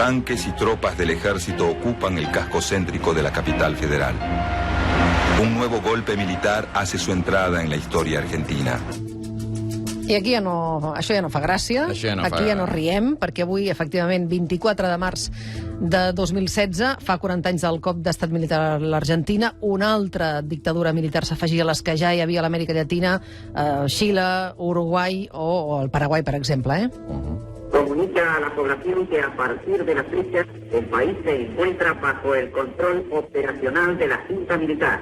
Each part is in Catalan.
Tanques y tropas del ejército ocupan el casco céntrico de la capital federal. Un nuevo golpe militar hace su entrada en la historia argentina. I aquí això ja no fa gràcia, aquí ja no riem, perquè avui, efectivament, 24 de març de 2016, fa 40 anys del cop d'estat militar a l'Argentina, una altra dictadura militar s'afegia a les que ja hi havia a l'Amèrica Llatina, Xile, Uruguai o el Paraguai, per exemple. Comunica a la población que a partir de la fecha el país se encuentra bajo el control operacional de la Junta Militar.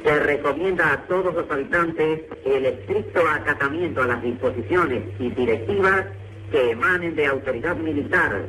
Se recomienda a todos los habitantes el estricto acatamiento a las disposiciones y directivas que emanen de autoridad militar.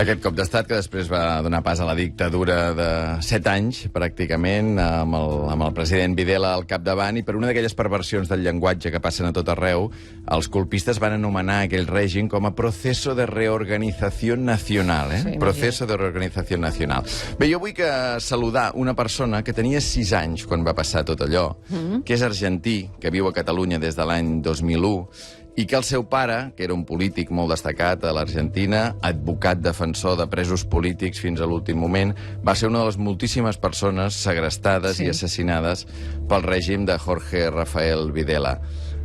Aquest cop d'estat que després va donar pas a la dictadura de 7 anys, pràcticament, amb el president Videla al capdavant, i per una d'aquelles perversions del llenguatge que passen a tot arreu, els colpistes van anomenar aquell règim com a Proceso de Reorganización Nacional. Sí, Proceso de Reorganización Nacional. Bé, jo vull saludar una persona que tenia 6 anys quan va passar tot allò, que és argentí, que viu a Catalunya des de l'any 2001, i que el seu pare, que era un polític molt destacat a l'Argentina, advocat defensor de presos polítics fins a l'últim moment, va ser una de les moltíssimes persones segrestades i assassinades pel règim de Jorge Rafael Videla.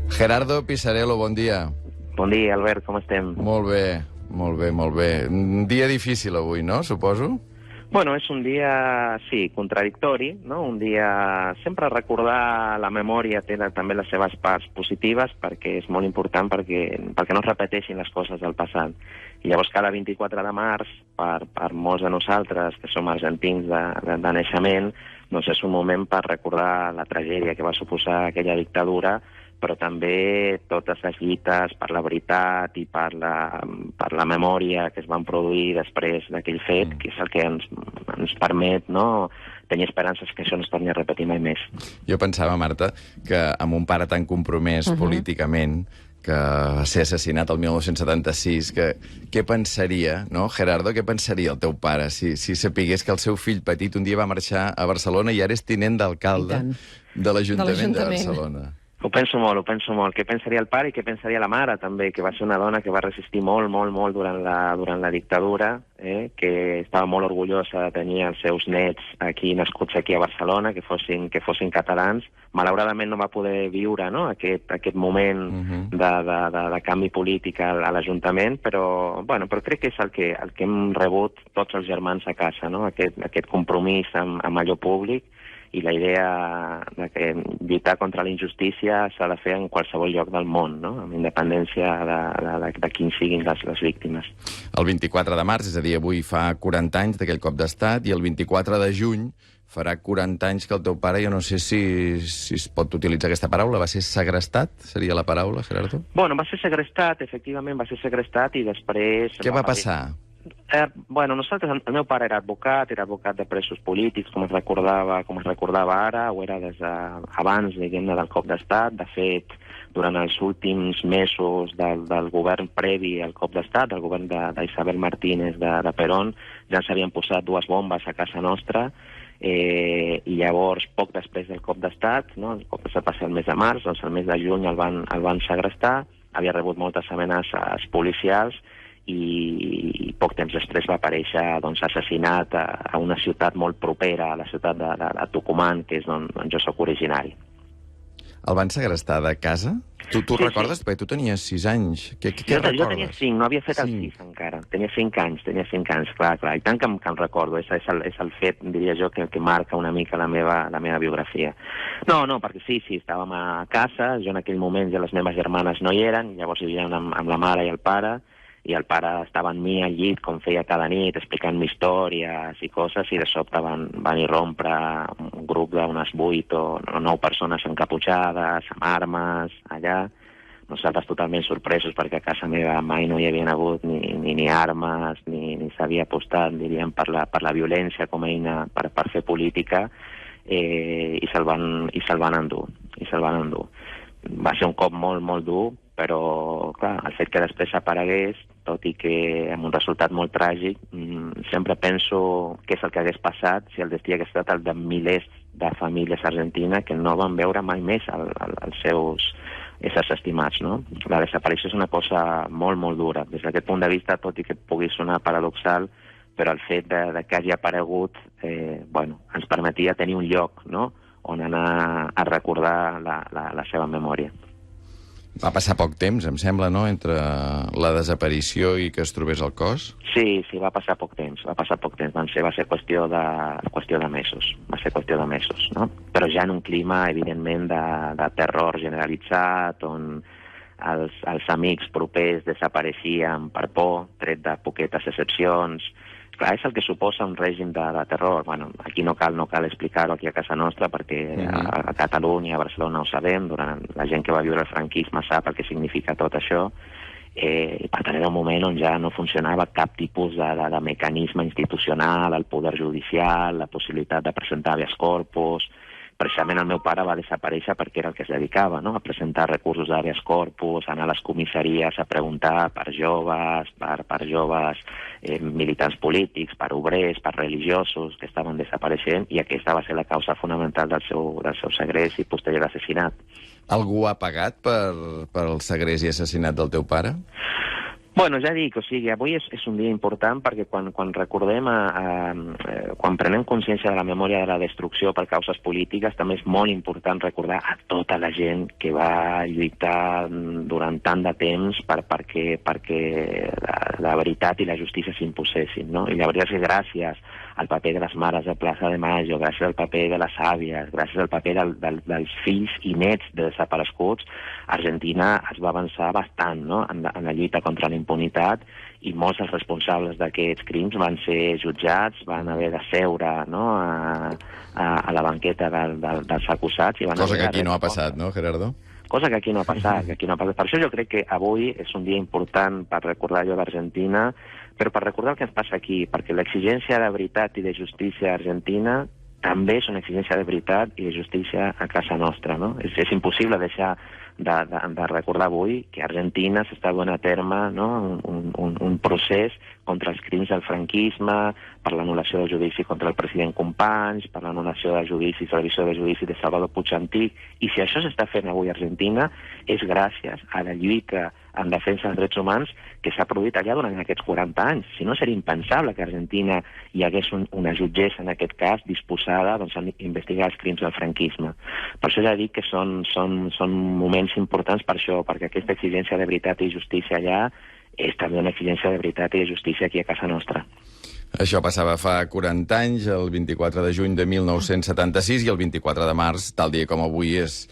Gerardo Pisarello, bon dia. Bon dia, Albert, com estem? Molt bé, molt bé, molt bé. Un dia difícil avui, no? Suposo? Bueno, és un dia, sí, contradictori, no? Un dia... Sempre recordar la memòria té també les seves parts positives, perquè és molt important perquè no es repeteixin les coses del passat. I llavors cada 24 de març, per molts de nosaltres, que som argentins de naixement, doncs és un moment per recordar la tragèdia que va suposar aquella dictadura, però també totes les lluites per la veritat i per la memòria que es van produir després d'aquell fet, que és el que ens permet, no, tenir esperances que això no es torni a repetir mai més. Jo pensava, Marta, que amb un pare tan compromès políticament, que va ser assassinat el 1976, què pensaria, no, Gerardo, què pensaria el teu pare si sapigués que el seu fill petit un dia va marxar a Barcelona i ara és tinent d'alcalde de l'Ajuntament de Barcelona? Ho penso molt. Què pensaria el pare i què pensaria la mare, també, que va ser una dona que va resistir molt durant la dictadura, que estava molt orgullosa de tenir els seus nets nascuts aquí a Barcelona, que fossin catalans. Malauradament no va poder viure, no, aquest moment de canvi polític a l'Ajuntament, però crec que és el que hem rebut tots els germans a casa, no? Aquest compromís amb allò públic, i la idea de que lluitar contra la injustícia s'ha de fer en qualsevol lloc del món, no? Amb independència de quins siguin les víctimes. El 24 de març, és a dir, avui fa 40 anys d'aquell cop d'estat, i el 24 de juny farà 40 anys que el teu pare, jo no sé si es pot utilitzar aquesta paraula, va ser segrestat? Seria la paraula, Gerardo? Bueno, va ser segrestat, efectivament, va ser segrestat, i després... Què va passar? Nosaltres, el meu pare era advocat de presos polítics, com es recordava ara, o era des abans, diguem-ne, del cop d'estat. De fet, durant els últims mesos del govern previ al cop d'estat, del govern d'Isabel Martínez de Perón, ja s'havien posat 2 bombes a casa nostra, i llavors, poc després del cop d'estat, no? El cop d'estat va ser el mes de març, doncs el mes de juny el van segrestar, havia rebut moltes amenaces policials, i poc temps després va aparèixer assassinat a una ciutat molt propera, a la ciutat de Tucumán, que és d'on jo soc originari. El van segrestar de casa? Tu recordes? Perquè tu tenies 6 anys. Què recordes? Jo tenia 5, no havia fet el 6 encara. Tenia 5 anys, clar. I tant que em recordo. És el fet, diria jo, que marca una mica la meva biografia. No, perquè sí, estàvem a casa. Jo en aquell moment ja les meves germanes no hi eren, llavors vivien amb la mare i el pare, i el pare estava amb mi al llit, com feia cada nit, explicant-me històries i coses, i de sobte van irrompre un grup d'unes 8 o 9 persones encaputxades, amb armes, allà. Nosaltres totalment sorpresos, perquè a casa meva mai no hi havien hagut ni armes, ni s'havia apostat, diríem, per la violència com a eina per fer política, i se'l van endur. Va ser un cop molt dur, però, clar, el fet que després aparegués, tot i que amb un resultat molt tràgic, sempre penso què és el que hagués passat si el destí hagués estat el de milers de famílies argentines que no van veure mai més els seus éssers estimats, no? La desaparició és una cosa molt, molt dura. Des d'aquest punt de vista, tot i que pugui sonar paradoxal, però el fet de que hagi aparegut ens permetia tenir un lloc, no?, on anar a recordar la seva memòria. Va passar poc temps, em sembla, no?, entre la desaparició i que es trobés el cos? Sí, va passar poc temps, va ser qüestió de mesos, no? Però ja en un clima, evidentment, de terror generalitzat, on els amics propers desapareixien per por, tret de poquetes excepcions. Clar, és el que suposa un règim de terror. Bueno, aquí no cal explicar-ho aquí a casa nostra, perquè a Catalunya, a Barcelona ho sabem, la gent que va viure el franquisme sap el que significa tot això, i per tant era un moment on ja no funcionava cap tipus de mecanisme institucional, el poder judicial, la possibilitat de presentar habeas corpus. Precisament el meu pare va desaparèixer perquè era el que es dedicava, no?, a presentar recursos d'habeas corpus, anar a les comissaries a preguntar per joves, per joves militants polítics, per obrers, per religiosos que estaven desapareixent, i aquesta va ser la causa fonamental del seu segrest i posterior assassinat. Algú ha pagat per el segrest i assassinat del teu pare? Bueno, ja dic, avui és un dia important perquè quan recordem, quan prenem consciència de la memòria de la destrucció per causes polítiques, també és molt important recordar a tota la gent que va lluitar durant tant de temps perquè la veritat i la justícia s'imposessin, no? I la veritat és que gràcies al paper de les mares de Plaça de Mayo, gràcies al paper de les àvies, gràcies al paper dels fills i nets de desapareguts, Argentina es va avançar bastant, no?, en la lluita contra la impunitat, i molts dels responsables d'aquests crims van ser jutjats, van haver de seure, no?, a la banqueta dels acusats. Cosa que aquí no ha passat, no, Gerardo? Cosa que aquí no ha passat, Per això jo crec que avui és un dia important per recordar allò d'Argentina, però per recordar el que ens passa aquí, perquè l'exigència de veritat i de justícia a Argentina també és una exigència de veritat i de justícia a casa nostra, no? És impossible deixar de recordar avui que a Argentina s'està duent a terme, no?, un procés contra els crims del franquisme, per l'anul·lació del judici contra el president Companys, per l'anul·lació del judici, revisió del judici de Salvador Puig Antich, i si això s'està fent avui a Argentina és gràcies a la lluita en defensa dels drets humans que s'ha produït allà durant aquests 40 anys. Si no, seria impensable que a Argentina hi hagués una jutgessa, en aquest cas, disposada a investigar els crims del franquisme. Per això ja dic que són moments importants per això, perquè aquesta exigència de veritat i justícia allà és també una exigència de veritat i de justícia aquí a casa nostra. Això passava fa 40 anys, el 24 de juny de 1976, i el 24 de març, tal dia com avui, és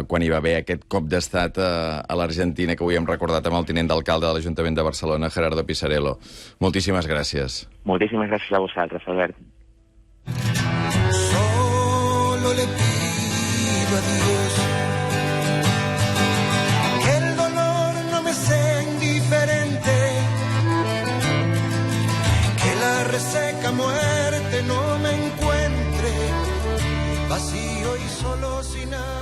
quan hi va haver aquest cop d'estat a l'Argentina, que avui hem recordat amb el tinent d'alcalde de l'Ajuntament de Barcelona, Gerardo Pisarello. Moltíssimes gràcies. Moltíssimes gràcies a vosaltres, Albert. Solo le pido a Dios que el dolor no me sea indiferente, que la reseca muerte no me encuentre vacío y solo sin nada.